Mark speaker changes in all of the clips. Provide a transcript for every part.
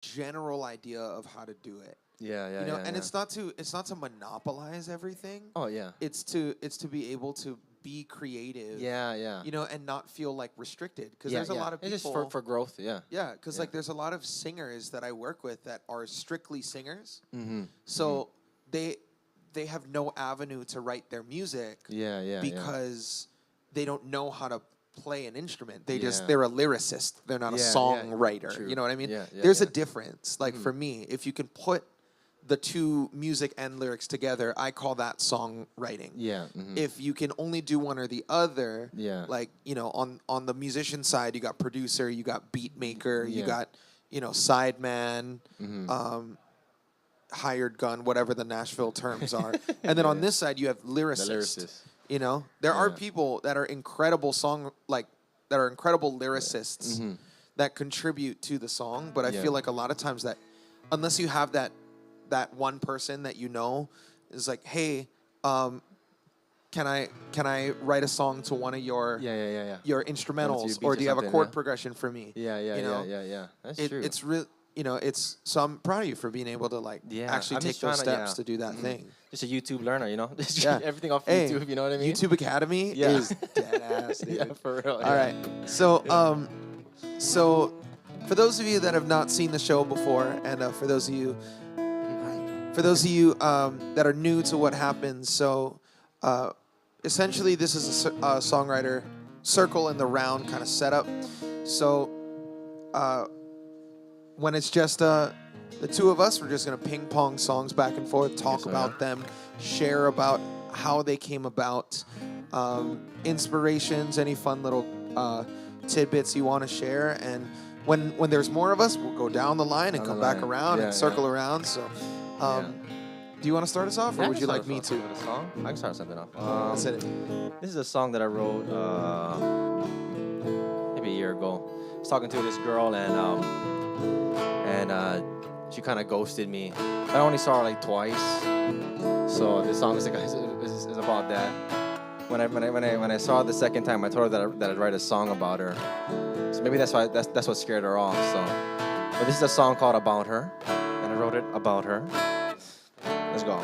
Speaker 1: general idea of how to do it.
Speaker 2: Yeah,
Speaker 1: You know,
Speaker 2: yeah,
Speaker 1: and
Speaker 2: yeah.
Speaker 1: it's not to monopolize everything.
Speaker 2: Oh, yeah.
Speaker 1: It's to be able to be creative.
Speaker 2: Yeah, yeah.
Speaker 1: You know, and not feel like restricted, because
Speaker 2: Yeah,
Speaker 1: there's a
Speaker 2: yeah.
Speaker 1: lot of people.
Speaker 2: It's just for growth, yeah.
Speaker 1: Yeah, because
Speaker 2: Yeah.
Speaker 1: like there's a lot of singers that I work with that are strictly singers.
Speaker 2: Mm-hmm.
Speaker 1: So they have no avenue to write their music.
Speaker 2: Yeah, yeah,
Speaker 1: because they don't know how to play an instrument. They
Speaker 2: Yeah.
Speaker 1: they're a lyricist. They're not a
Speaker 2: Yeah, yeah,
Speaker 1: songwriter.
Speaker 2: true.
Speaker 1: You know what I mean?
Speaker 2: Yeah, yeah,
Speaker 1: There's a
Speaker 2: yeah.
Speaker 1: difference. Like for me, if you can put the two music and lyrics together, I call that songwriting.
Speaker 2: Yeah. Mm-hmm.
Speaker 1: If you can only do one or the other,
Speaker 2: Yeah.
Speaker 1: like, you know, on the musician side, you got producer, you got beat maker, you
Speaker 2: Yeah.
Speaker 1: got, you know, sideman, hired gun, whatever the Nashville terms are. And then on this side, you have
Speaker 2: The
Speaker 1: lyricist.
Speaker 2: lyricist.
Speaker 1: You know, there are
Speaker 2: Yeah.
Speaker 1: people that are incredible that are incredible lyricists that contribute to the song. But I
Speaker 2: Yeah.
Speaker 1: feel like a lot of times that unless you have that one person that you know is like, hey, can I write a song to one of your
Speaker 2: Yeah.
Speaker 1: your
Speaker 2: Beats
Speaker 1: instrumentals,
Speaker 2: or
Speaker 1: or do you have a
Speaker 2: something,
Speaker 1: chord
Speaker 2: yeah.
Speaker 1: progression for me?
Speaker 2: Yeah.
Speaker 1: You know,
Speaker 2: Yeah. That's
Speaker 1: it,
Speaker 2: true.
Speaker 1: it's real. You know, it's so I'm proud of you for being able to like
Speaker 2: Yeah,
Speaker 1: actually
Speaker 2: I'm
Speaker 1: take
Speaker 2: just
Speaker 1: those
Speaker 2: trying to-
Speaker 1: steps to do that thing.
Speaker 2: Just a YouTube learner, you know? Just
Speaker 1: Yeah.
Speaker 2: everything off
Speaker 1: Hey,
Speaker 2: YouTube, you know what I mean?
Speaker 1: YouTube Academy
Speaker 2: Yeah.
Speaker 1: is dead ass, dude.
Speaker 2: Yeah, for real.
Speaker 1: All right. So, so for those of you that have not seen the show before, and for those of you that are new to what happens, so essentially this is a songwriter circle in the round kind of setup. So when it's just the two of us, we're just gonna ping pong songs back and forth, talk
Speaker 2: Yes, sir.
Speaker 1: about them, share about how they came about, inspirations, any fun little tidbits you want to share. And when there's more of us, we'll go down the line and
Speaker 2: Down
Speaker 1: come
Speaker 2: the
Speaker 1: back
Speaker 2: line.
Speaker 1: around
Speaker 2: Yeah,
Speaker 1: and circle
Speaker 2: yeah.
Speaker 1: around. So,
Speaker 2: Yeah.
Speaker 1: do you want to start us off, or
Speaker 2: Yeah, I
Speaker 1: would
Speaker 2: can
Speaker 1: you
Speaker 2: start
Speaker 1: like
Speaker 2: us
Speaker 1: me
Speaker 2: off
Speaker 1: to?
Speaker 2: with a song. I can start something off.
Speaker 1: That's it.
Speaker 2: This is a song that I wrote maybe a year ago. I was talking to this girl, and she kind of ghosted me. I only saw her like twice, so this song is about that. When I saw her the second time, I told her that I'd write a song about her. So maybe that's what scared her off. So, but this is a song called "About Her," and I wrote it about her. Let's go.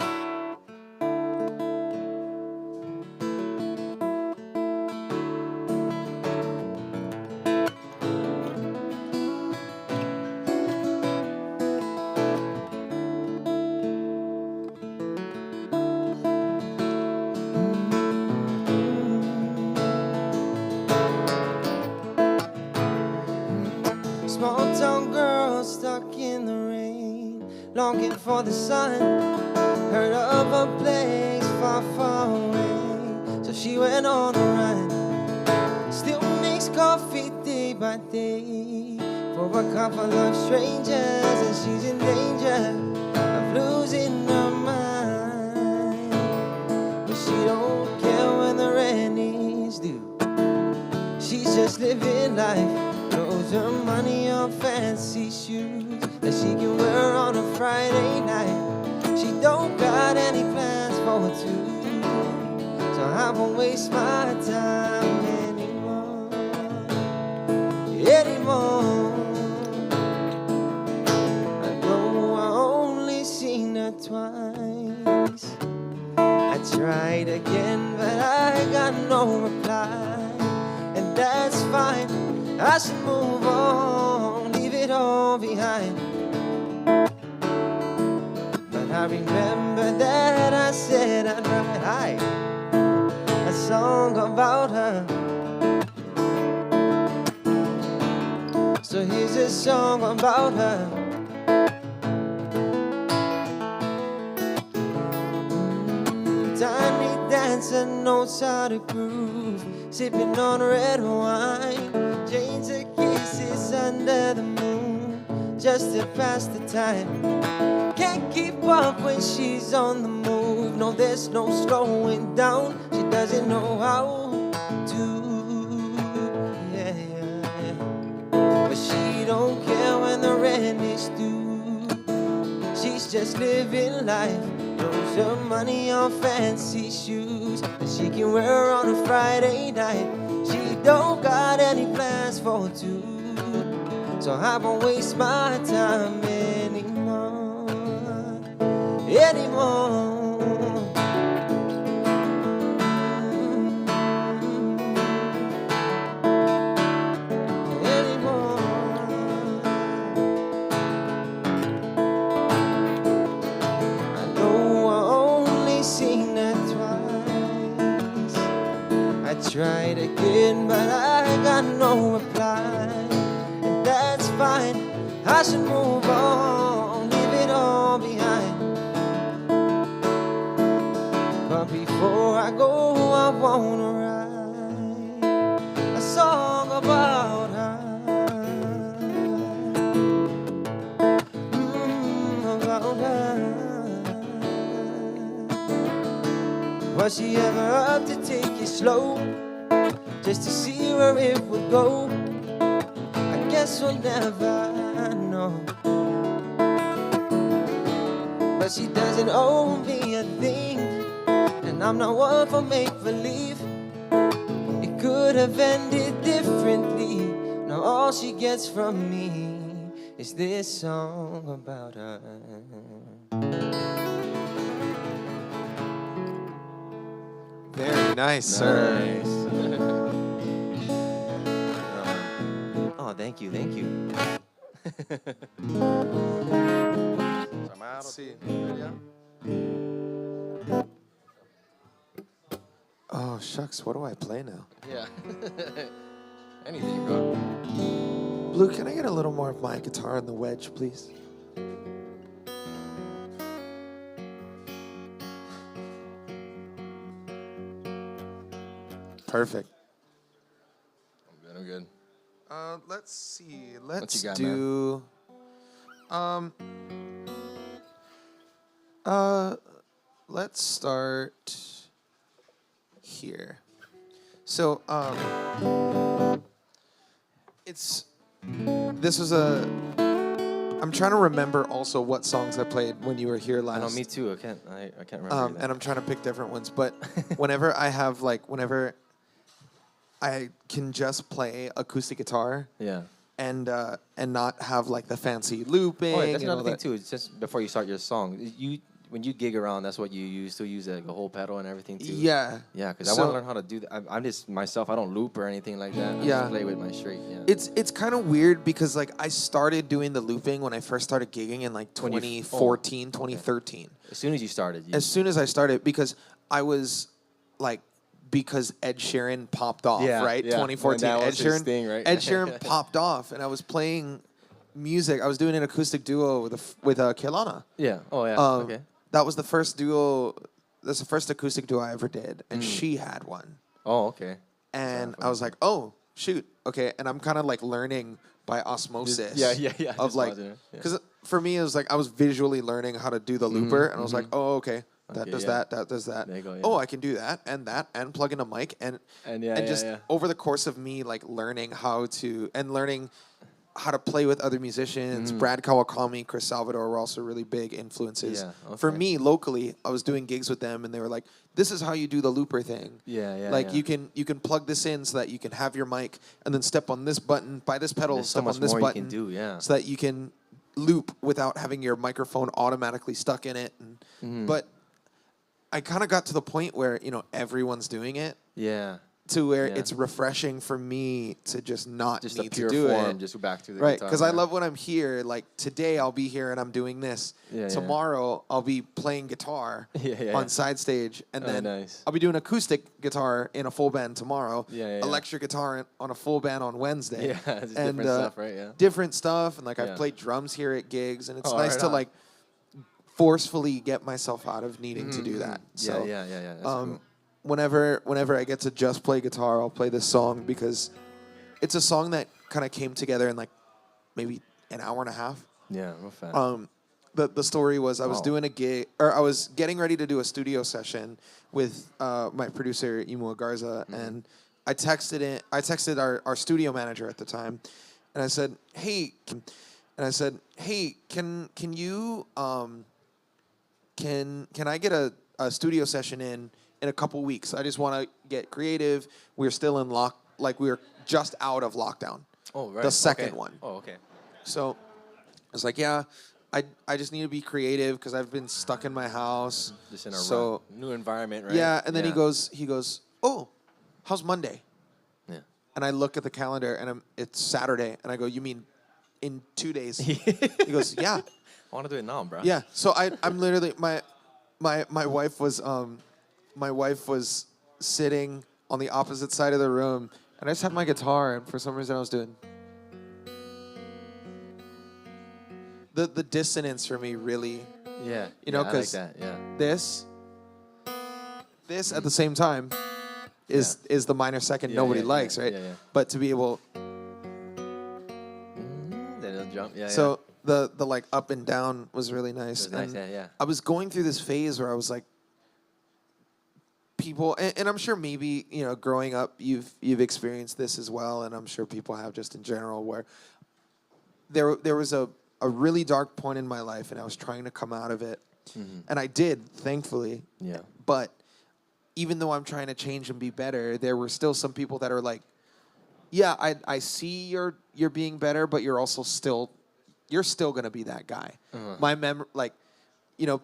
Speaker 3: Small town girl stuck in the rain, longing for the sun. Heard of a place far, far away, so she went on a run. Still makes coffee day by day for a couple of strangers, and she's in danger of losing her mind. But she don't care when the rainies do. She's just living life. Throws her money on fancy shoes that she can wear on a Friday night. She don't got any plans for two, so I won't waste my time anymore. I know I only seen her twice. I tried again, but I got no reply, and that's fine. I should move on, leave it all behind. But I remember that I said I'd write a song about her. So here's a song about her. Tiny dancer knows how to groove, sipping on red wine. Chains of kisses under the moon, just to pass the time. Can't keep up when she's on the move. No, there's no slowing down. She doesn't know how to. Yeah. But she don't care when the rent is due. She's just living life. Throws her money on fancy shoes that she can wear on a Friday night. She don't got any plans for two, so I won't waste my time anymore, anymore. Tried again, but I got no reply. And that's fine, I should move on, leave it all behind. But before I go, I wanna write a song about her. About her. Was she ever up to take it slow, just to see where it would go? I guess we'll never know. But she doesn't owe me a thing, and I'm not one for make-believe. It could have ended differently. Now all she gets from me is this song about her.
Speaker 1: Very nice, sir.
Speaker 2: Nice.
Speaker 3: Oh, thank you, thank you.
Speaker 1: Let's see. Oh, shucks. What do I play now?
Speaker 2: Yeah. Anything, bro.
Speaker 1: Blue, can I get a little more of my guitar on the wedge, please? Perfect.
Speaker 2: I'm good.
Speaker 1: Let's see.
Speaker 2: What
Speaker 1: Let's
Speaker 2: you got,
Speaker 1: do. Let's start here. So, this was a. I'm trying to remember also what songs I played when you were here last.
Speaker 2: I know, me too. I can't remember.
Speaker 1: And I'm trying to pick different ones, but whenever I can just play acoustic guitar,
Speaker 2: yeah.
Speaker 1: and not have like the fancy looping.
Speaker 2: Oh, wait, that's
Speaker 1: and all
Speaker 2: another thing
Speaker 1: that.
Speaker 2: too. It's just before you start your song, when you gig around, that's what you use to use like a whole pedal and everything too.
Speaker 1: Yeah.
Speaker 2: Yeah, because I want to learn how to do that. I'm just myself. I don't loop or anything like that. I
Speaker 1: Yeah.
Speaker 2: just play with my straight. Yeah.
Speaker 1: It's kind of weird because like I started doing the looping when I first started gigging in like 2014, 2013.
Speaker 2: As soon as you started.
Speaker 1: As soon as I started, because I was like, because Ed Sheeran popped off, right?
Speaker 2: Yeah.
Speaker 1: 2014.
Speaker 2: And that
Speaker 1: Ed
Speaker 2: was his
Speaker 1: Sheeran,
Speaker 2: thing, right?
Speaker 1: Ed Sheeran popped off, and I was playing music. I was doing an acoustic duo with Kelana.
Speaker 2: Yeah. Oh yeah. Okay.
Speaker 1: That was the first duo. That's the first acoustic duo I ever did, and she had one.
Speaker 2: Oh, okay.
Speaker 1: And I was like, oh shoot, okay. And I'm kind of like learning by osmosis.
Speaker 2: Yeah.
Speaker 1: Of
Speaker 2: Just
Speaker 1: like,
Speaker 2: watching it, yeah.
Speaker 1: because for me it was like I was visually learning how to do the looper, and I was like, oh okay, that
Speaker 2: Okay,
Speaker 1: does
Speaker 2: yeah.
Speaker 1: that does that.
Speaker 2: There you go, yeah.
Speaker 1: Oh, I can do that, and plug in a mic, and just over the course of me like learning how to play with other musicians. Brad Kawakami, Chris Salvador were also really big influences.
Speaker 2: Yeah, okay.
Speaker 1: For me, locally, I was doing gigs with them, and they were like, this is how you do the looper thing.
Speaker 2: Yeah.
Speaker 1: Like, you can plug this in so that you can have your mic, and then step on this button, by this pedal,
Speaker 2: There's so
Speaker 1: step
Speaker 2: much
Speaker 1: on this
Speaker 2: more
Speaker 1: button.
Speaker 2: you can do, yeah.
Speaker 1: So that you can loop without having your microphone automatically stuck in it. But I kind of got to the point where, everyone's doing it.
Speaker 2: Yeah.
Speaker 1: To where it's refreshing for me to just not
Speaker 2: Just
Speaker 1: need
Speaker 2: a pure
Speaker 1: to do
Speaker 2: form,
Speaker 1: it.
Speaker 2: just go back to the
Speaker 1: Right,
Speaker 2: guitar.
Speaker 1: because I love when I'm here. Like today, I'll be here and I'm doing this.
Speaker 2: Yeah,
Speaker 1: Tomorrow, I'll be playing guitar on side stage, and then
Speaker 2: nice.
Speaker 1: I'll be doing acoustic guitar in a full band tomorrow.
Speaker 2: Yeah.
Speaker 1: Electric guitar on a full band on Wednesday.
Speaker 2: Yeah, it's different stuff, right? Yeah.
Speaker 1: Different stuff, and like I've
Speaker 2: Yeah.
Speaker 1: played drums here at gigs, and it's
Speaker 2: Oh,
Speaker 1: nice
Speaker 2: right
Speaker 1: to
Speaker 2: on.
Speaker 1: like forcefully get myself out of needing to do that. So,
Speaker 2: Yeah. That's cool.
Speaker 1: whenever I get to just play guitar, I'll play this song because it's a song that kind of came together in like maybe an hour and a half.
Speaker 2: Yeah, real fast.
Speaker 1: The story was I was
Speaker 2: Wow.
Speaker 1: doing a gig, or I was getting ready to do a studio session with my producer Imua Garza, and I texted our studio manager at the time, and I said, hey, can you can I get a studio session in a couple weeks? I just want to get creative. We're still in we were just out of lockdown.
Speaker 2: Oh, right.
Speaker 1: The second
Speaker 2: Okay.
Speaker 1: one.
Speaker 2: Oh, okay.
Speaker 1: So I was like, yeah, I just need to be creative because I've been stuck in my house.
Speaker 2: Just in a new environment, right?
Speaker 1: Yeah, and then he goes, oh, how's Monday?
Speaker 2: Yeah.
Speaker 1: And I look at the calendar, and it's Saturday, and I go, you mean in 2 days? He goes, yeah.
Speaker 2: I want to do it now, bro.
Speaker 1: Yeah. So I'm literally my wife was sitting on the opposite side of the room, and I just had my guitar, and for some reason I was doing. The dissonance for me really.
Speaker 2: Yeah.
Speaker 1: You know, because
Speaker 2: I like that. Yeah.
Speaker 1: This at the same time is the minor second nobody likes, right?
Speaker 2: Yeah.
Speaker 1: But to be able.
Speaker 2: Then jump. Yeah.
Speaker 1: So the like up and down was really nice.
Speaker 2: It was nice. Yeah.
Speaker 1: I was going through this phase where I was like, people, and I'm sure maybe growing up you've experienced this as well, and I'm sure people have just in general where there was a really dark point in my life, and I was trying to come out of it, and I did, thankfully.
Speaker 2: Yeah.
Speaker 1: But even though I'm trying to change and be better, there were still some people that are like, yeah, I see you're being better, but you're also still gonna be that guy. My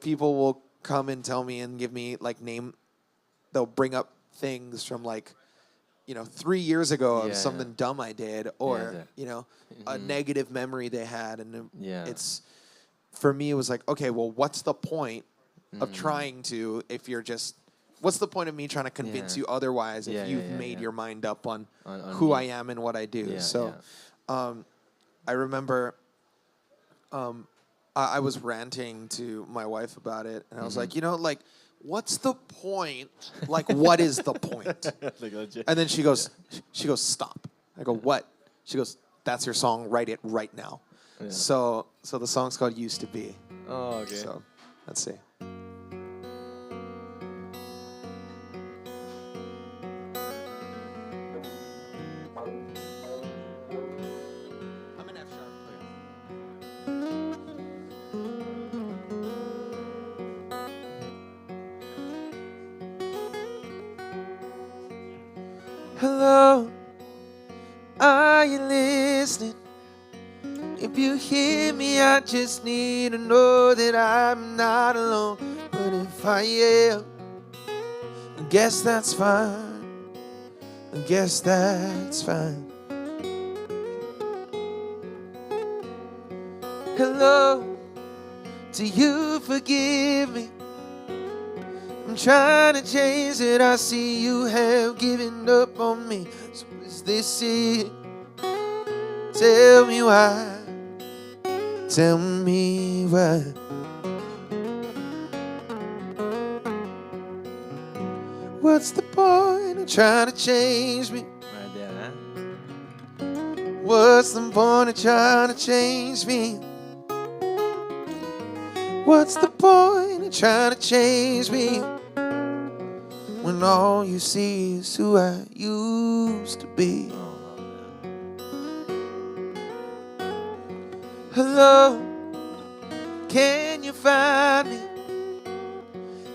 Speaker 1: people will come and tell me and give me they'll bring up things from 3 years ago of something dumb I did, or a negative memory they had, and it's for me it was like, okay, well, what's the point of trying to what's the point of me trying to convince you otherwise if you've made your mind up on who I am and what I do? I remember I was ranting to my wife about it, and I was like, what's the point? What is the point? And then she goes, stop. I go, what? She goes, that's your song. Write it right now. Yeah. So the song's called Used to Be.
Speaker 2: Oh, okay.
Speaker 1: So let's see. I'm in F sharp.
Speaker 3: Hello, are you listening? If you hear me, I just need to know that I'm not alone. But if I am, I guess that's fine. I guess that's fine. Hello, do you forgive me? I'm trying to change it. I see you have given up on me. So is this it? Tell me why. Tell me why. What's the point of trying to change me?
Speaker 2: Right there, huh?
Speaker 3: What's the point of trying to change me? What's the point of trying to change me when all you see is who I used to be? Hello, can you find me?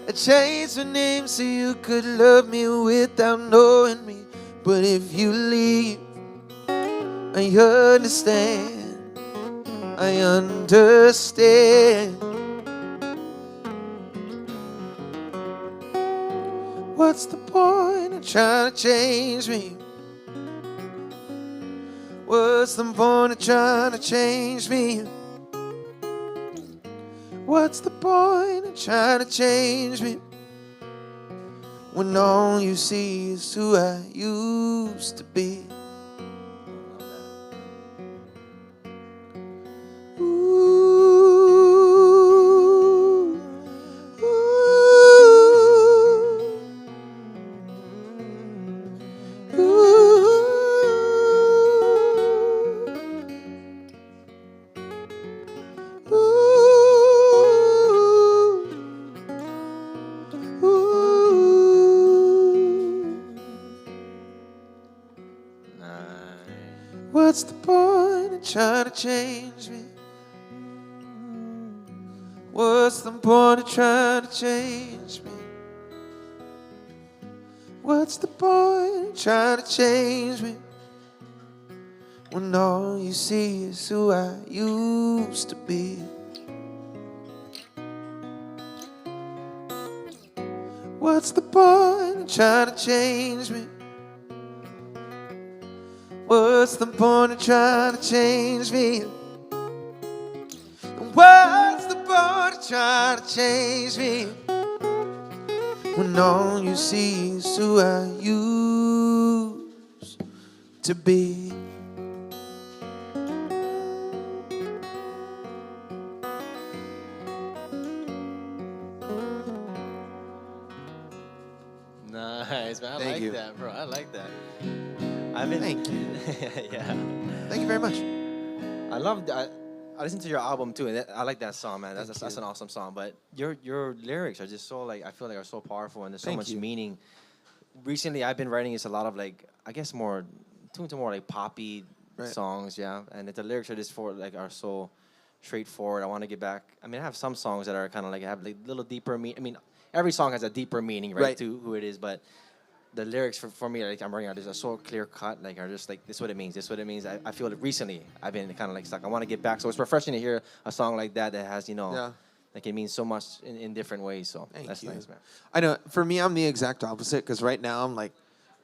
Speaker 3: I changed my name so you could love me without knowing me. But if you leave, I understand. I understand. What's the point of trying to change me? What's the point of trying to change me? What's the point of trying to change me when all you see is who I used to be? What's the point of trying to change me? What's the point of trying to change me? What's the point of trying to change me
Speaker 1: when all you see is who I used to be. What's the point of trying to change me? What's the point of trying to change me? What's the point of trying to change me when all you see is who I used to be?
Speaker 2: Nice, man. I
Speaker 1: Thank
Speaker 2: like
Speaker 1: you.
Speaker 2: that, bro. I like that. I've been.
Speaker 1: Thank you.
Speaker 2: Yeah.
Speaker 1: Thank you very much.
Speaker 2: I love that. I listened to your album too, and I like that song, man. That's an awesome song. But your lyrics are just so like I feel like are so powerful, and there's so much meaning. Recently, I've been writing a lot of like I guess more tuned to more like poppy songs, yeah. And the lyrics are just are so straightforward. I want to get back. I mean, I have some songs that are kind of like have like little deeper meaning. I mean, every song has a deeper meaning, right, to who it is, but the lyrics for me, like I'm writing out, are so clear cut, like are just like this is what it means. This is what it means. I feel that recently I've been kind of like stuck. I want to get back, so it's refreshing to hear a song like that has like it means so much in different ways. So that's nice, man.
Speaker 1: I know. For me, I'm the exact opposite because right now I'm like,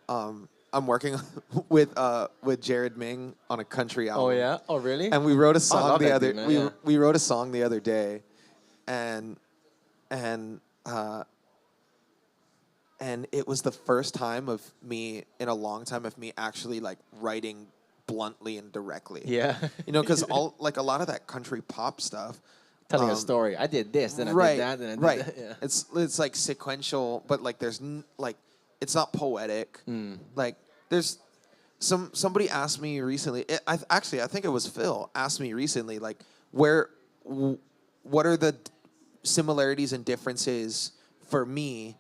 Speaker 1: I'm working with Jared Ming on a country album.
Speaker 2: Oh yeah. Oh really?
Speaker 1: And we wrote a song we wrote a song the other day, and it was the first time of me in a long time of me actually like writing bluntly and directly.
Speaker 2: Yeah.
Speaker 1: Because a lot of that country pop stuff.
Speaker 2: Telling a story. I did this, then I did that, then I did that. Yeah.
Speaker 1: It's like sequential, but like there's it's not poetic. Like there's somebody asked me recently. I think it was Phil asked me recently like what are the similarities and differences for me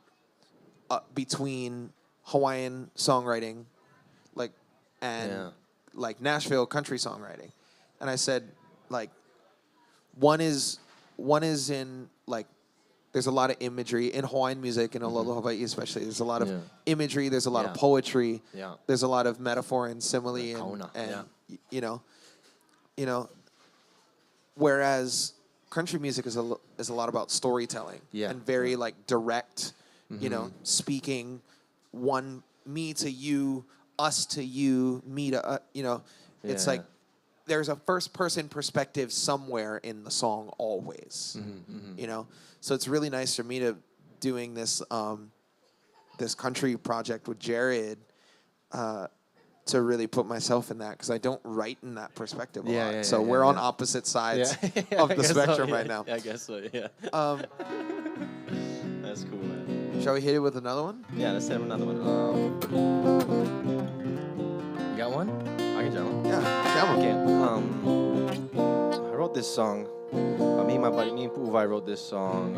Speaker 1: between Hawaiian songwriting, and Nashville country songwriting, and I said like one is in like there's a lot of imagery in Hawaiian music and Aloha Hawaii especially. There's a lot of imagery. There's a lot of poetry.
Speaker 2: Yeah.
Speaker 1: There's a lot of metaphor and simile and whereas country music is a lot about storytelling and very like direct. Speaking me to you, us to you, me to, it's like there's a first person perspective somewhere in the song always, So it's really nice for me to doing this, this country project with Jared, to really put myself in that because I don't write in that perspective a lot. So we're on opposite sides of the spectrum right now.
Speaker 2: I guess so, yeah. That's cool, man.
Speaker 1: Shall we hit it with another one?
Speaker 2: Yeah, let's hit another one. You got one? I can jam one.
Speaker 1: Yeah, jam one.
Speaker 2: Okay. I wrote this song. Me and my buddy, me and Pu'uvai wrote this song.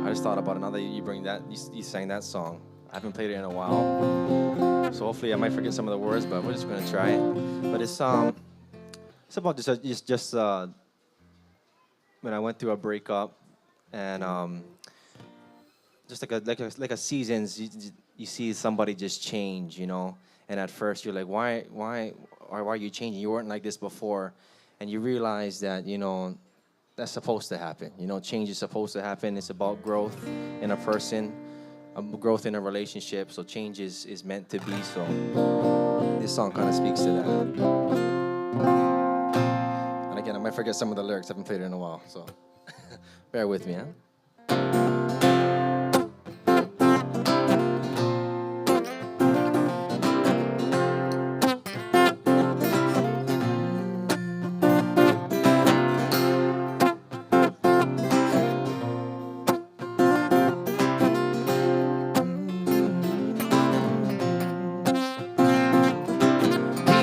Speaker 2: I just thought about it now that you bring that, you sang that song. I haven't played it in a while, so hopefully I might forget some of the words, but we're just gonna try it. But it's about just when I went through a breakup, and just like a seasons, you see somebody just change, and at first you're like, why are you changing? You weren't like this before, and you realize that that's supposed to happen. Change is supposed to happen. It's about growth in a person, growth in a relationship. So change is meant to be. So this song kind of speaks to that. And again, I might forget some of the lyrics. I haven't played it in a while, so bear with me, huh?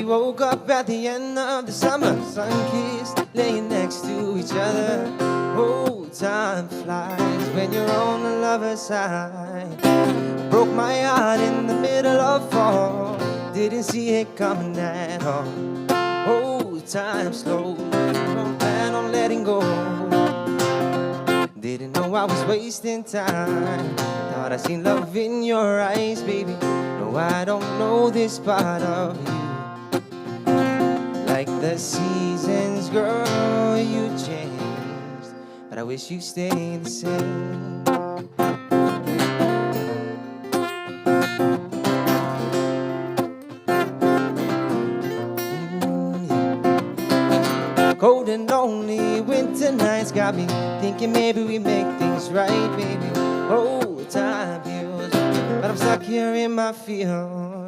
Speaker 3: Woke up at the end of the summer, sun-kissed, laying next to each other. Oh, time flies when you're on the lover's side. Broke my heart in the middle of fall, didn't see it coming at all. Oh, time slows, don't plan on letting go. Didn't know I was wasting time, thought I seen love in your eyes, baby. No, I don't know this part of you. Like the seasons, girl, you changed, but I wish you stayed the same. Cold and lonely winter nights got me thinking maybe we make things right, baby. Oh, time heals, but I'm stuck here in my feels.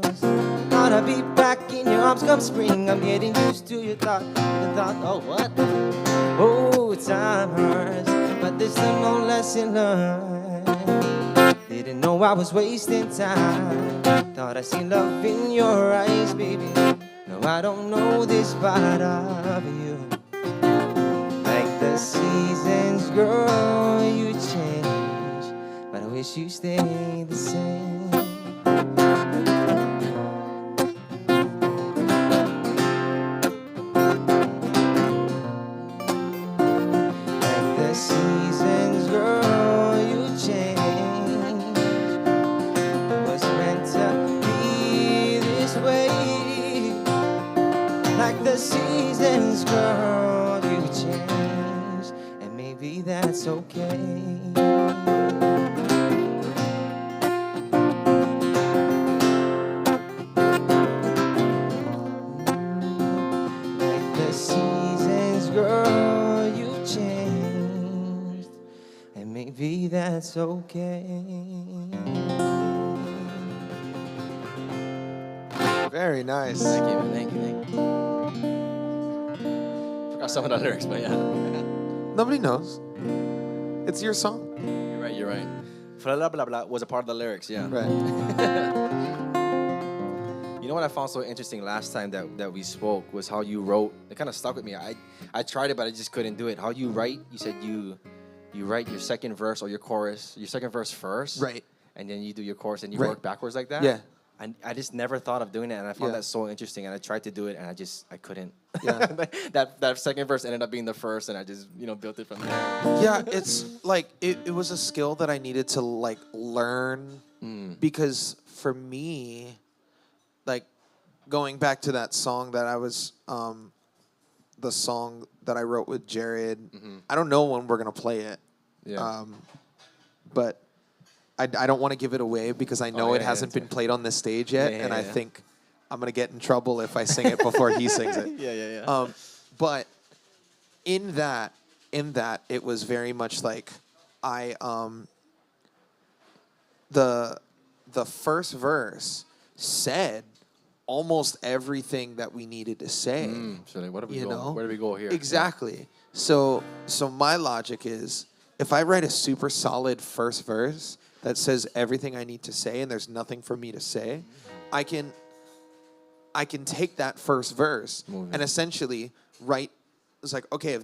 Speaker 3: Wanna be back in your arms come spring. I'm getting used to your thought. The thought, oh what? Oh, time hurts, but there's still no lesson learned. Didn't know I was wasting time. Thought I seen love in your eyes, baby. No, I don't know this part of you. Like the seasons, girl, you change, but I wish you stayed the same. Like the seasons, girl, you change. It was meant to be this way. Like the seasons, girl, you change, and maybe that's okay. Like the seasons, girl, you changed, and maybe that's okay.
Speaker 1: Very nice.
Speaker 2: Thank you, thank you, thank you. Forgot some of the lyrics, but yeah.
Speaker 1: Nobody knows. It's your song.
Speaker 2: You're right, you're right. Blah, blah, blah was a part of the lyrics, yeah.
Speaker 1: Right.
Speaker 2: You know what I found so interesting last time that we spoke was how you wrote. It kind of stuck with me. I tried it, but I just couldn't do it. How you write, you said you write your second verse or your chorus, your second verse first.
Speaker 1: Right.
Speaker 2: And then you do your chorus and you
Speaker 1: Right.
Speaker 2: work backwards like that.
Speaker 1: Yeah.
Speaker 2: I just never thought of doing it, and I found
Speaker 1: Yeah.
Speaker 2: that so interesting. And I tried to do it, and I couldn't.
Speaker 1: Yeah.
Speaker 2: that second verse ended up being the first, and I just built it from there.
Speaker 1: Yeah, it's like it was a skill that I needed to like learn because for me, like going back to that song that I was the song that I wrote with Jared. I don't know when we're gonna play it.
Speaker 2: Yeah.
Speaker 1: But I don't want to give it away because I know it hasn't been played on this stage yet, and I think I'm gonna get in trouble if I sing it before he sings it.
Speaker 2: Yeah.
Speaker 1: But in that, it was very much like the first verse said almost everything that we needed to say.
Speaker 2: So like, where do we go?
Speaker 1: know?
Speaker 2: Where do we go here?
Speaker 1: Exactly. So my logic is if I write a super solid first verse that says everything I need to say and there's nothing for me to say, I can take that first verse and essentially write. It's like, okay,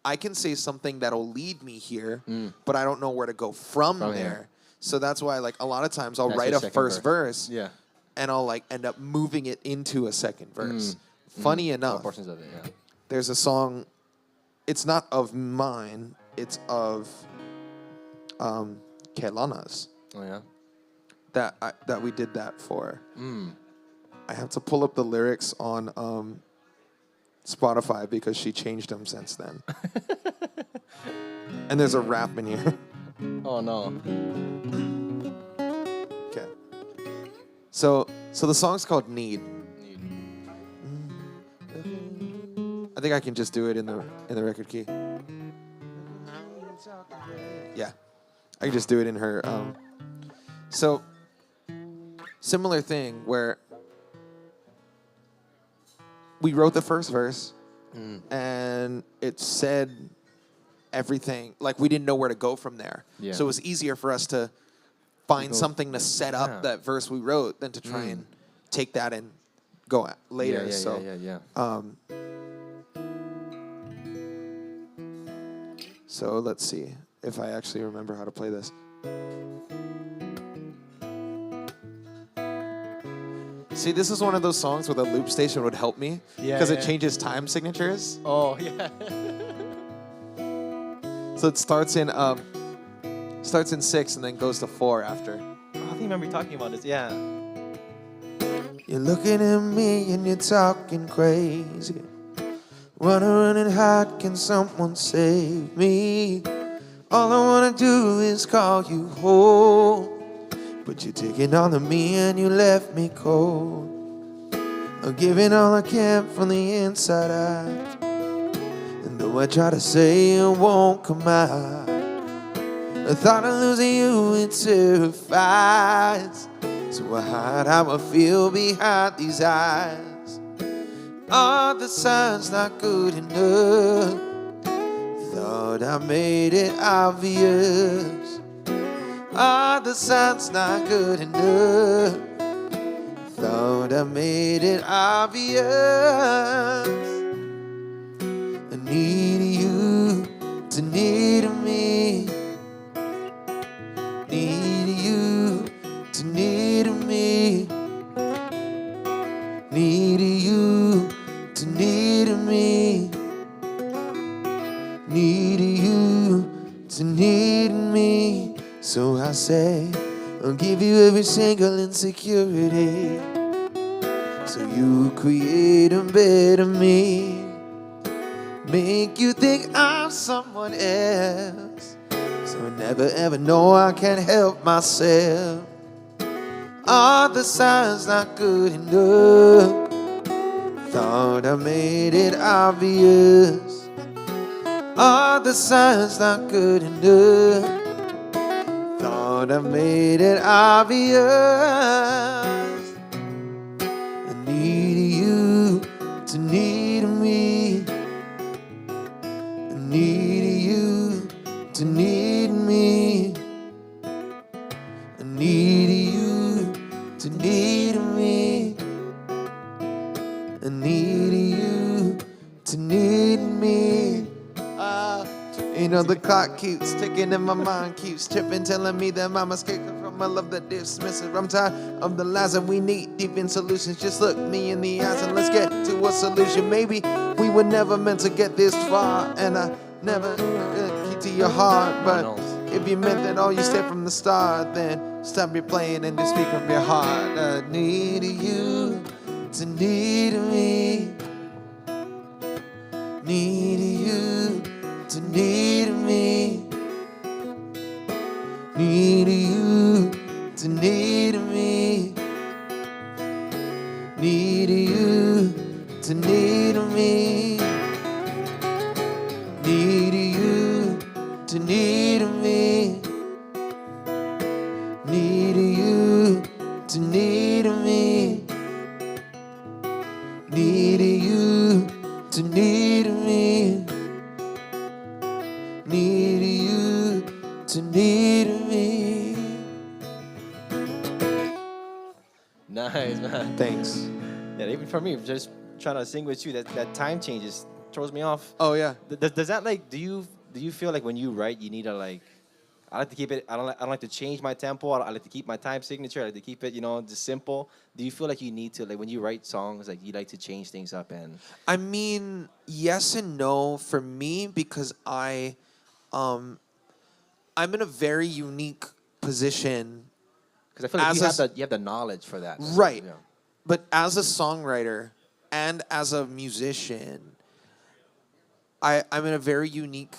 Speaker 1: I can say something that'll lead me here, but I don't know where to go from there.
Speaker 2: Here.
Speaker 1: So that's why, like, a lot of times I'll
Speaker 2: That's
Speaker 1: write
Speaker 2: your
Speaker 1: a first verse,
Speaker 2: Yeah.
Speaker 1: and I'll like end up moving it into a second verse. Funny enough,
Speaker 2: Portions of it, yeah.
Speaker 1: there's a song. It's not of mine. It's of Kelana's
Speaker 2: Oh yeah.
Speaker 1: that we did that for. I have to pull up the lyrics on Spotify because she changed them since then. And there's a rap in here.
Speaker 2: Oh no.
Speaker 1: Okay. So the song's called Need. I think I can just do it in the record key. Yeah. I can just do it in her so similar thing where we wrote the first verse and it said everything, like we didn't know where to go from there.
Speaker 2: Yeah.
Speaker 1: So it was easier for us to find something to set up that verse we wrote than to try and take that and go later.
Speaker 2: Yeah.
Speaker 1: So let's see if I actually remember how to play this. See, this is one of those songs where the loop station would help me because it changes time signatures.
Speaker 2: Oh yeah.
Speaker 1: So it starts in 6 and then goes to 4 after.
Speaker 2: Oh, I think I remember you talking about this. Yeah.
Speaker 1: You're looking at me and you're talking crazy. Run and hide, can someone save me? All I wanna do is call you home, but you're taking all of me and you left me cold. I'm giving all I can from the inside out, and though I try to say it won't come out, the thought of losing you, it terrifies. So I hide how I feel behind these eyes. Are the signs not good enough? Thought I made it obvious. Are the signs not good enough? Thought I made it obvious. I need you to need me. Need you to need me. Need you to need me. Need you to need me. So I say, I'll give you every single insecurity, so you create a better me. Make you think I'm someone else, so I never ever know I can't help myself. Are the signs not good enough? Thought I made it obvious. Are the signs not good enough? Thought I made it obvious. I need you to need me. I need you to need me. I need you to need me. I need you to need me. You know the clock keeps ticking and my mind keeps tripping, telling me that I'm escaping from a love that dismisses. I'm tired of the lies and we need deep in solutions. Just look me in the eyes and let's get to a solution. Maybe we were never meant to get this far, and I never keep to your heart. But if you meant that all you said from the start, then stop your playing and just speak from your heart. I need you to need me. Need you to need me. Need you to need me. Need you to need me. Need you to need me. Need you to need me. Need you to need me. Need you to need me.
Speaker 2: Nice, man.
Speaker 1: Thanks.
Speaker 2: Yeah, even for me, just trying to sing with you, that time changes throws me off.
Speaker 1: Oh yeah.
Speaker 2: Does that like do you feel like when you write you need to like I like to keep it I don't like to change my tempo. I like to keep my time signature. I like to keep it, just simple. Do you feel like you need to like when you write songs like you like to change things up? And
Speaker 1: I mean, yes and no for me, because I'm in a very unique position.
Speaker 2: Because I feel like you have the knowledge for that.
Speaker 1: Right. Yeah. But as a songwriter and as a musician, I'm in a very unique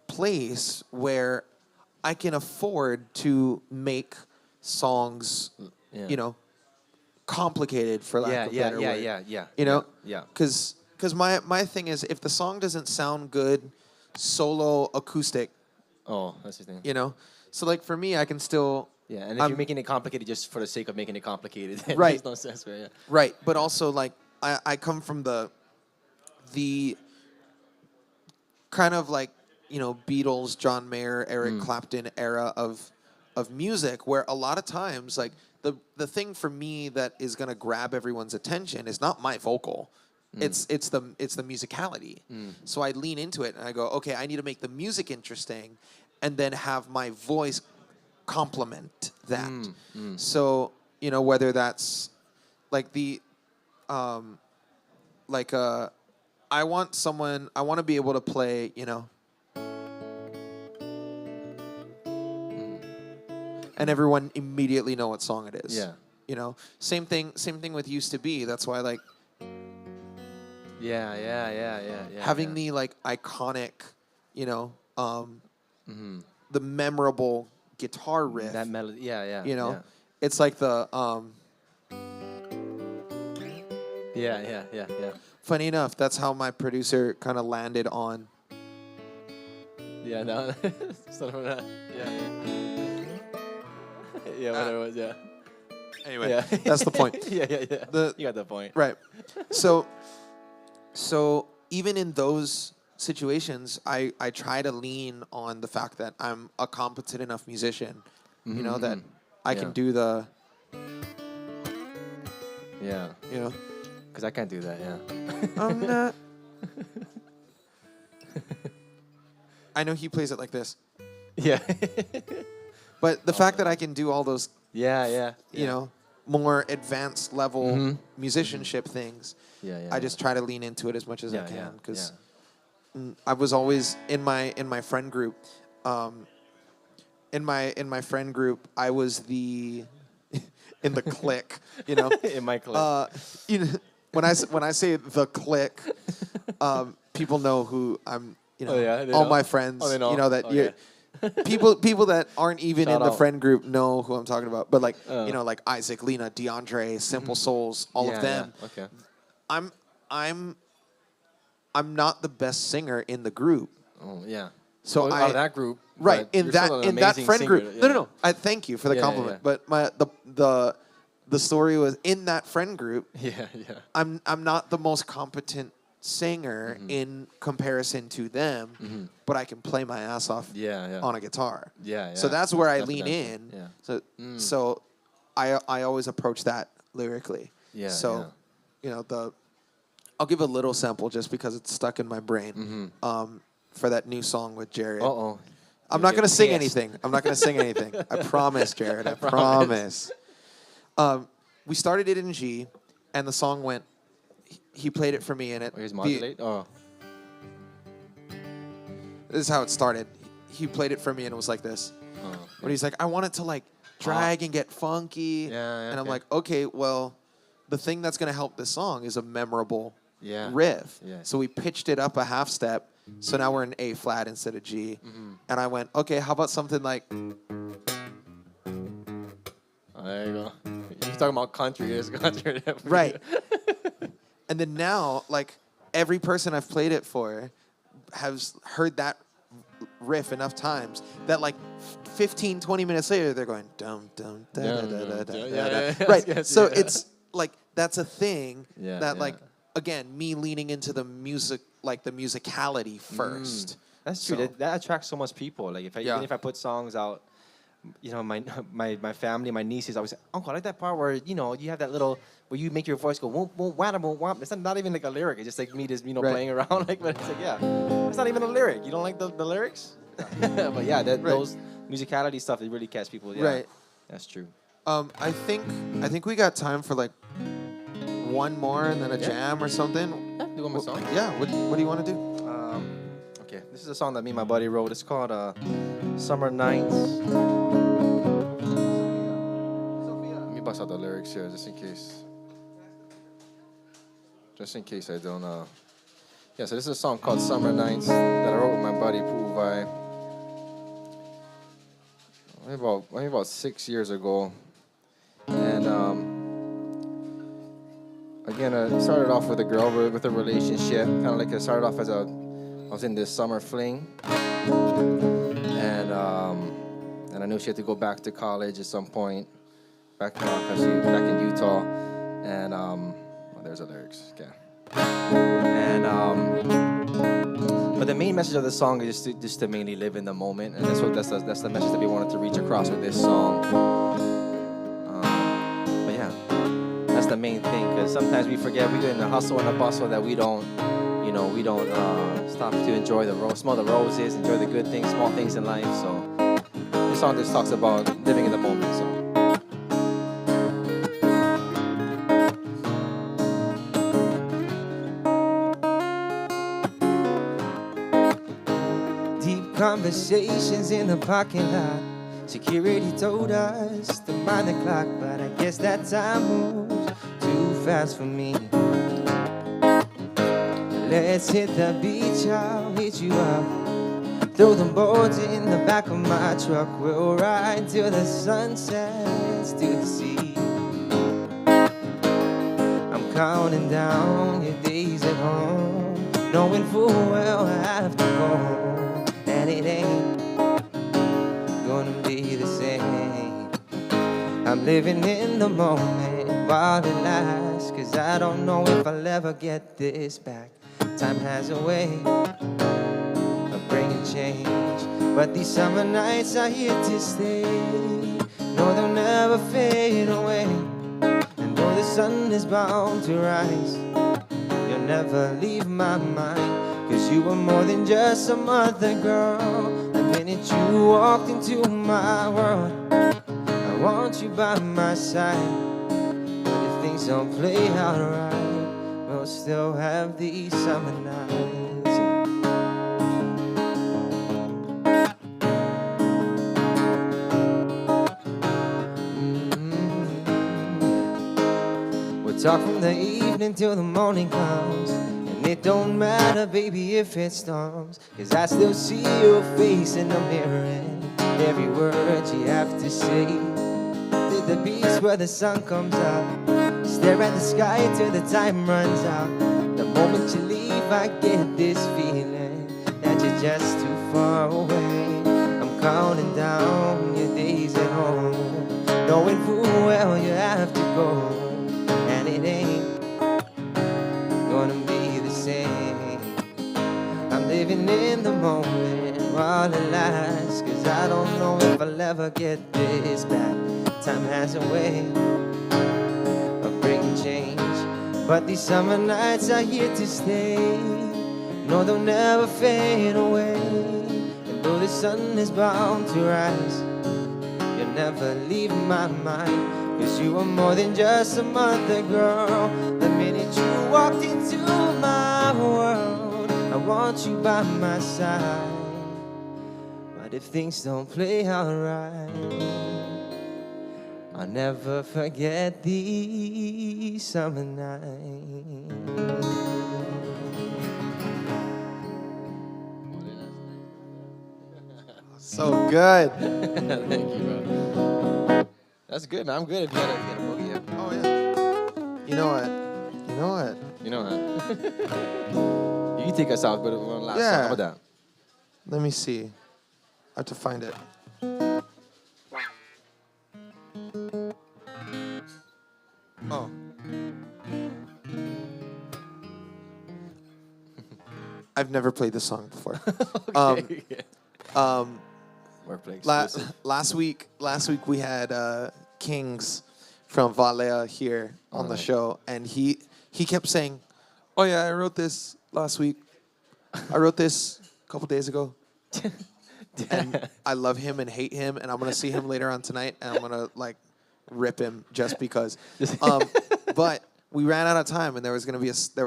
Speaker 1: place where I can afford to make songs, complicated, for lack of a better word.
Speaker 2: Yeah.
Speaker 1: Yeah. Because my thing is, if the song doesn't sound good, solo acoustic.
Speaker 2: Oh, that's the thing.
Speaker 1: So like for me, I can still.
Speaker 2: Yeah, and if you're making it complicated just for the sake of making it complicated, then
Speaker 1: right.
Speaker 2: There's no sense for it. Yeah.
Speaker 1: Right, but also like I come from the kind of like Beatles, John Mayer, Eric Clapton era of music, where a lot of times like the thing for me that is gonna grab everyone's attention is not my vocal. It's the musicality. So I lean into it and I go, okay, I need to make the music interesting, and then have my voice complement that. So whether that's like I want to be able to play and everyone immediately know what song it is.
Speaker 2: Yeah.
Speaker 1: You know, same thing with Used to Be. That's why like having the like iconic, you know, the memorable guitar riff.
Speaker 2: That melody,
Speaker 1: You know, it's like the
Speaker 2: yeah.
Speaker 1: Funny enough, that's how my producer kind of landed on.
Speaker 2: Yeah, no, sort of that. Yeah, whatever it was. Yeah.
Speaker 1: Anyway, that's the point.
Speaker 2: Yeah. You got the point.
Speaker 1: Right. So even in those situations, I try to lean on the fact that I'm a competent enough musician, you know, that I can do the.
Speaker 2: Yeah.
Speaker 1: You know.
Speaker 2: Because I can't do that. Yeah.
Speaker 1: I'm not. I know he plays it like this.
Speaker 2: Yeah.
Speaker 1: But the fact that I can do all those.
Speaker 2: Yeah.
Speaker 1: You know, more advanced level musicianship things.
Speaker 2: Yeah.
Speaker 1: I just try to lean into it as much as I can because I was always in my friend group. In my friend group, I was the in the clique. You know,
Speaker 2: in my clique.
Speaker 1: You know, when I say the clique, people know who I'm. You know, all my friends. You know that you. People that aren't even in the friend group know who I'm talking about. But like you know, like Isaac, Lena, DeAndre, Simple Souls, all of them.
Speaker 2: Yeah. Okay.
Speaker 1: I'm not the best singer in the group.
Speaker 2: Oh yeah.
Speaker 1: So
Speaker 2: out of that group,
Speaker 1: right? In that friend group.
Speaker 2: Yeah.
Speaker 1: No. I thank you for the compliment.
Speaker 2: Yeah.
Speaker 1: But the story was in that friend group.
Speaker 2: Yeah.
Speaker 1: I'm not the most competent singer in comparison to them, but I can play my ass off on a guitar.
Speaker 2: Yeah.
Speaker 1: So that's where I lean in.
Speaker 2: Yeah.
Speaker 1: So I always approach that lyrically.
Speaker 2: Yeah.
Speaker 1: So you know I'll give a little sample just because it's stuck in my brain. For that new song with Jared. I'm not gonna sing anything. I promise, Jared. I promise. We started it in G, and the song went. He played it for me, and it.
Speaker 2: Here's modulate.
Speaker 1: This is how it started. He played it for me, and it was like this. But he's like, I want it to like drag and get funky. And I'm like, okay, well, the thing that's gonna help this song is a memorable riff. So we pitched it up a half step. So now we're in A flat instead of G. And I went, okay, how about something like.
Speaker 2: There you go. You're talking about country. There's country.
Speaker 1: Right. And then now, like, every person I've played it for has heard that riff enough times that, like, 15, 20 minutes later, they're going, dum, dum, da, da, da, da, da. Right. So it's, like, that's a thing that, like, again, me leaning into the music, like, the musicality first.
Speaker 2: That's true. That attracts so much people. Like, even if I put songs out, you know, my family, my nieces always say, Uncle, I like that part where, you know, you have that little, where you make your voice go, whoop, whoop, wham, whoop, wham. It's not even like a lyric. It's just like me just, you know, playing around. Like, but it's like, it's not even a lyric. You don't like the lyrics? But yeah, those musicality stuff, it really catch people. Yeah,
Speaker 1: right.
Speaker 2: That's true.
Speaker 1: I think we got time for like one more and then a jam or something.
Speaker 2: Yeah, do one more song.
Speaker 1: Yeah, what do you want to do?
Speaker 2: Okay, this is a song that me and my buddy wrote. It's called Summer Nights. Let me bust out the lyrics here just in case. Just in case I don't Yeah, so this is a song called Summer Nights that I wrote with my buddy Puvai. Maybe about 6 years ago. And again, I started off with a girl with a relationship. Kind of like I started off as I was in this summer fling. And I knew she had to go back to college at some point. Back in Utah. And there's the lyrics. Okay. And but the main message of the song is just to mainly live in the moment, and that's the message that we wanted to reach across with this song. But yeah, that's the main thing, because sometimes we forget we're in the hustle and the bustle that we don't stop to enjoy smell the roses, enjoy the good things, small things in life. So this song just talks about living in the moment. So.
Speaker 3: Conversations in the parking lot, Security told us to mind the clock, but I guess that time moves too fast for me. Let's hit the beach, I'll hit you up. Throw the boards in the back of my truck. We'll ride till the sun sets to the sea. I'm counting down your days at home, knowing full well I have to go home, and it ain't gonna be the same. I'm living in the moment while it lasts, 'cause I don't know if I'll ever get this back. Time has a way of bringing change, but these summer nights are here to stay. No, they'll never fade away, and though the sun is bound to rise, you'll never leave my mind, 'cause you were more than just some other girl. The minute you walked into my world, I want you by my side. But if things don't play out right, we'll still have these summer nights. We'll talk from the evening till the morning comes, and it don't matter, baby, if it storms, 'cause I still see your face in the mirror, and every word you have to say. To the beach where the sun comes up, stare at the sky till the time runs out. The moment you leave, I get this feeling that you're just too far away. I'm counting down your days at home, knowing full well you have to go, and it ain't gonna be the same. I'm living in the moment while it lasts, 'cause I don't know if I'll ever get this back. Time has a way of bringing change, but these summer nights are here to stay. No, they'll never fade away, and though the sun is bound to rise, you'll never leave my mind, 'cause you are more than just some other girl. The minute you walked into my world, I want you by my side. But if things don't play out right, I'll never forget these summer nights.
Speaker 1: So good.
Speaker 2: Thank you, bro. That's good, man. I'm good if you gotta get a boogie. Yeah.
Speaker 1: Oh yeah. You know what? You know what?
Speaker 2: You know that. You can take us out, but one last song. How about that?
Speaker 1: Let me see. I have to find it. Oh. I've never played this song before.
Speaker 2: Okay.
Speaker 1: Workplace. Last week we had Kings from Valea here on the show, and he kept saying, "Oh yeah, I wrote this last week. I wrote this a couple days ago." And I love him and hate him, and I'm gonna see him later on tonight, and I'm gonna like rip him just because. But we ran out of time, and there was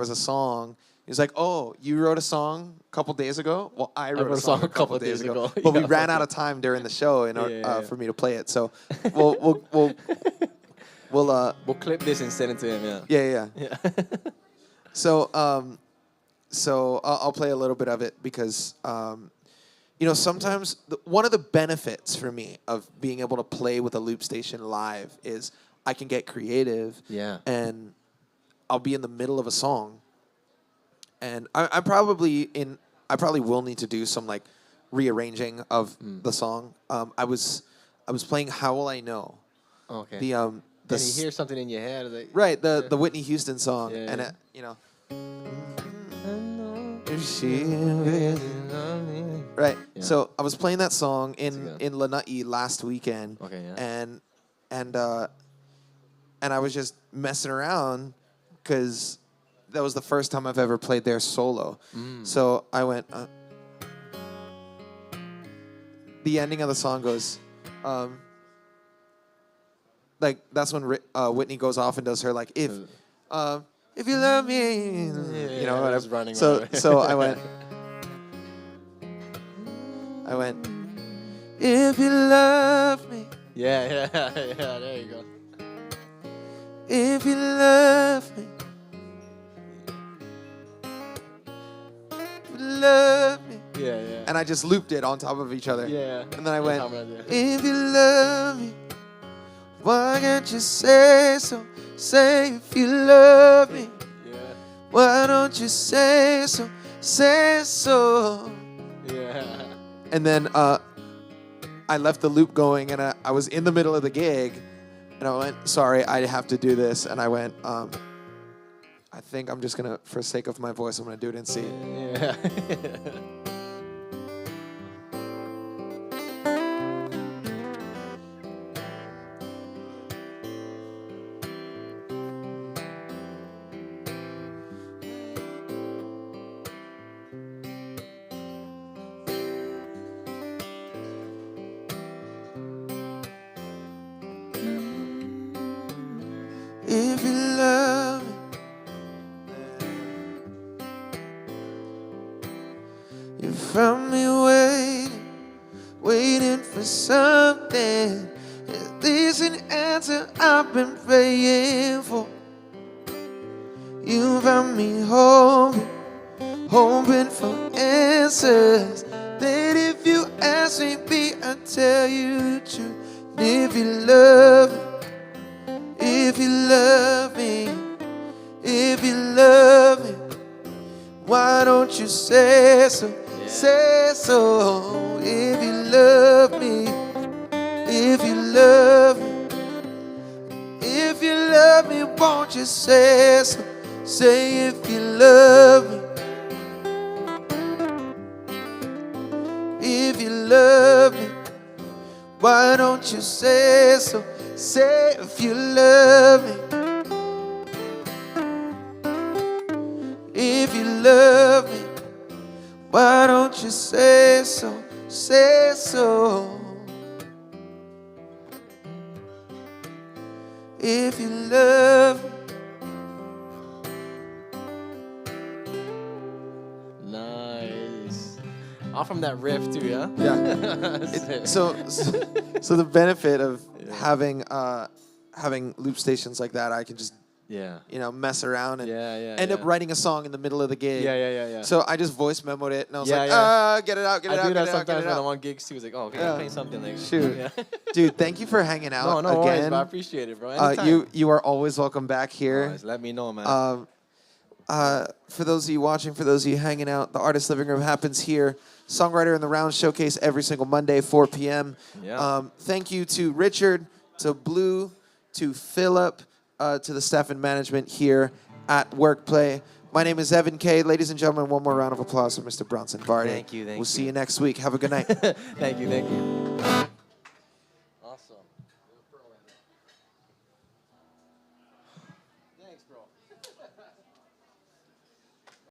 Speaker 1: a song. He was like, "Oh, you wrote a song a couple days ago? Well, I wrote a song a couple days ago." But we ran out of time during the show in order for me to play it. So we'll
Speaker 2: clip this and send it to him.
Speaker 1: Yeah. So I'll play a little bit of it because sometimes one of the benefits for me of being able to play with a loop station live is I can get creative.
Speaker 2: Yeah.
Speaker 1: And I'll be in the middle of a song. And I probably will need to do some like rearranging of the song. I was playing "How Will I Know."
Speaker 2: Okay.
Speaker 1: And
Speaker 2: you hear something in your head, like,
Speaker 1: right? The Whitney Houston song, and it, if she right. Yeah. So I was playing that song in Lanai last weekend.
Speaker 2: Okay. Yeah.
Speaker 1: And I was just messing around because that was the first time I've ever played their solo. So I went, the ending of the song goes, like that's when Whitney goes off and does her like, if you love me, whatever.
Speaker 2: I was running.
Speaker 1: So I went, if you love me.
Speaker 2: Yeah, there you go.
Speaker 1: If you love me. If you love me.
Speaker 2: Yeah.
Speaker 1: And I just looped it on top of each other.
Speaker 2: Yeah.
Speaker 1: And then I went, if you love me, why can't you say so? Say if you love me.
Speaker 2: Yeah.
Speaker 1: Why don't you say so? Say so.
Speaker 2: Yeah.
Speaker 1: And then I left the loop going, and I was in the middle of the gig, and I went, sorry, I have to do this. And I went, I think I'm just going to, for sake of my voice, I'm going to do it in C.
Speaker 2: Yeah.
Speaker 1: If you love me, you found me waiting for something. Is this an answer I've been praying for? You found me hoping for answers. That if you ask me, I'll tell you the truth. If you love me, if you love me, if you love me, why don't you say so? Yeah. Say so. If you love me, if you love me, if you love me, won't you say so? Say if you love me, if you love me, why don't you say so? Say if you love me, if you love me, why don't you say so? Say so. If you love me.
Speaker 2: Nice. All from that riff too, yeah?
Speaker 1: Yeah. So the benefit of having loop stations like that, I can just mess around and end up writing a song in the middle of the gig.
Speaker 2: Yeah.
Speaker 1: So I just voice memoed it, and I was get it out, get it out,
Speaker 2: I do that
Speaker 1: get
Speaker 2: sometimes
Speaker 1: it out.
Speaker 2: when I'm on gigs too. It's like, oh, okay, I'm playing something like
Speaker 1: shoot.
Speaker 2: Yeah.
Speaker 1: Dude, thank you for hanging out
Speaker 2: no
Speaker 1: again.
Speaker 2: worries, bro. I appreciate it, bro. Anytime.
Speaker 1: You are always welcome back here.
Speaker 2: Always, let me know, man.
Speaker 1: For those of you watching, for those of you hanging out, the Artist Living Room happens here. Songwriter in the Round showcase every single Monday, 4 p.m.
Speaker 2: Yeah.
Speaker 1: Thank you to Richard, to Blue, to Philip, to the staff and management here at Workplay. My name is Evan K. Ladies and gentlemen, one more round of applause for Mr. Bronson Varde.
Speaker 2: Thank you.
Speaker 1: We'll see you next week. Have a good night.
Speaker 2: Thank you. Awesome.